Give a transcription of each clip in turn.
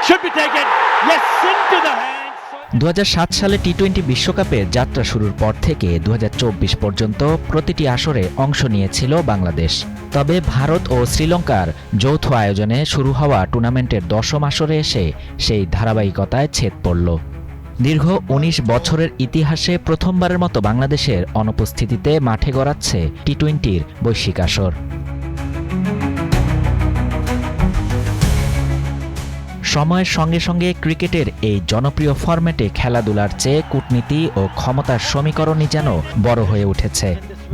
should be taken. Yes, into the hands. 2007 সালে টি-20 বিশ্বকাপে যাত্রা শুরুর পর থেকে 2024 পর্যন্ত প্রতিটি আসরে অংশ নিয়েছিল বাংলাদেশ। তবে ভারত ও শ্রীলঙ্কার যৌথ আয়োজনে শুরু হওয়া টুর্নামেন্টের 10ম আসরে এসে সেই ধারাবাহিকতায় ছেদ পড়ল। দীর্ঘ 19 বছরের ইতিহাসে প্রথমবারের মতো বাংলাদেশের অনুপস্থিতিতে মাঠে গড়াচ্ছে টি-20-র বৈশ্বিক আসর। সময়ের সঙ্গে সঙ্গে ক্রিকেটের এই জনপ্রিয় ফরম্যাটে খেলাধুলার চেয়ে কূটনীতি ও ক্ষমতার সমীকরণই যেন বড় হয়ে উঠেছে।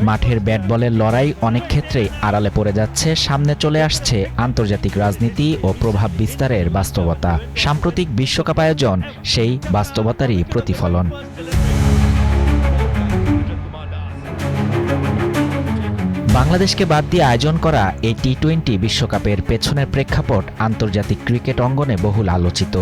মাঠের ব্যাট বলের লড়াই অনেক ক্ষেত্রেই আড়ালে পড়ে যাচ্ছে, সামনে চলে আসছে আন্তর্জাতিক রাজনীতি ও প্রভাব বিস্তারের বাস্তবতা। সাম্প্রতিক বিশ্বকাপ আয়োজন সেই বাস্তবতারই প্রতিফলন। বাংলাদেশকে বাদ দিয়ে আয়োজন করা এই টি-20 বিশ্বকাপের পেছনের প্রেক্ষাপট আন্তর্জাতিক ক্রিকেট অঙ্গনে বহুল আলোচিত।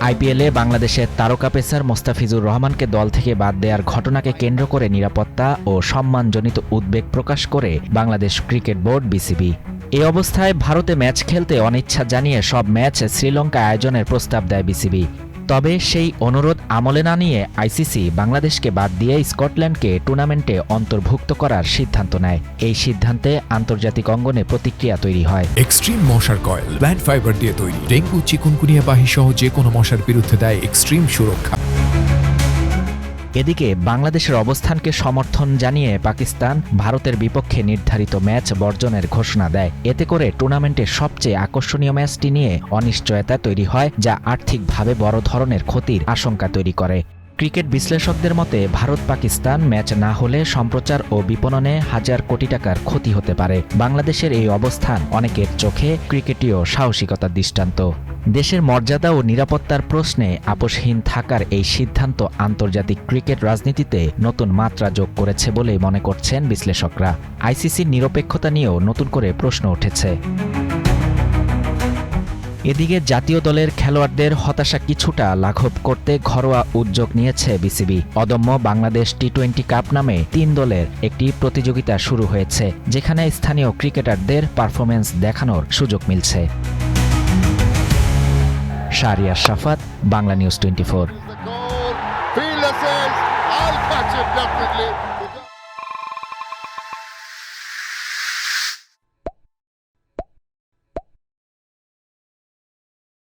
আইপিএলে বাংলাদেশের তারকা পেসার মোস্তাফিজুর রহমানকে দল থেকে বাদ দেওয়ার ঘটনাকে কেন্দ্র করে নিরাপত্তা ও সম্মানজনিত উদ্বেগ প্রকাশ করে বাংলাদেশ ক্রিকেট বোর্ড বিসিবি। এই অবস্থায় ভারতে ম্যাচ খেলতে অনিচ্ছা জানিয়ে সব ম্যাচ শ্রীলঙ্কা আয়োজনের প্রস্তাব দেয় বিসিবি। তবে সেই অনুরোধ আমলে না নিয়ে আইসিসি বাংলাদেশকে বাদ দিয়ে স্কটল্যান্ডকে টুর্নামেন্টে অন্তর্ভুক্ত করার সিদ্ধান্ত নেয়। এই সিদ্ধান্তে আন্তর্জাতিক অঙ্গনে প্রতিক্রিয়া তৈরি হয়। এক্সট্রিম মশার কয়েল প্ল্যান্ট ফাইবার দিয়ে তৈরি, ডেঙ্গু চিকুনগুনিয়া বাহি সহ যে কোনো মশার বিরুদ্ধে দেয় এক্সট্রিম সুরক্ষা। এদিকে বাংলাদেশের অবস্থানকে সমর্থন জানিয়ে পাকিস্তান ভারতের বিপক্ষে নির্ধারিত ম্যাচ বর্জনের ঘোষণা দেয়। এতে করে টুর্নামেন্টের সবচেয়ে আকর্ষণীয় ম্যাচটি নিয়ে অনিশ্চয়তা তৈরি হয়, যা আর্থিকভাবে বড় ধরনের ক্ষতির আশঙ্কা তৈরি করে। ক্রিকেট বিশ্লেষকদের মতে ভারত পাকিস্তান ম্যাচ না হলে সম্প্রচার ও বিপণনে হাজার কোটি টাকার ক্ষতি হতে পারে। বাংলাদেশের এই অবস্থান অনেকের চোখে ক্রিকেটীয় সাহসিকতার দৃষ্টান্ত। দেশের মর্যাদা ও নিরাপত্তার প্রশ্নে আপোষহীন থাকার এই সিদ্ধান্ত আন্তর্জাতিক ক্রিকেট রাজনীতিতে নতুন মাত্রা যোগ করেছে বলেই মনে করছেন বিশ্লেষকরা। আইসিসির নিরপেক্ষতা নিয়েও নতুন করে প্রশ্ন উঠেছে। এদিকে জাতীয় দলের খেলোয়াড়দের হতাশা কিছুটা লাঘব করতে ঘরোয়া উদ্যোগ নিয়েছে বিসিবি। অদম্য বাংলাদেশ টি-20 কাপ নামে 3 দলের একটি প্রতিযোগিতা শুরু হয়েছে, যেখানে স্থানীয় ক্রিকেটারদের পারফরমেন্স দেখানোর সুযোগ মিলছে। শাহরিয়ার শাফাত, বাংলা নিউজ 24।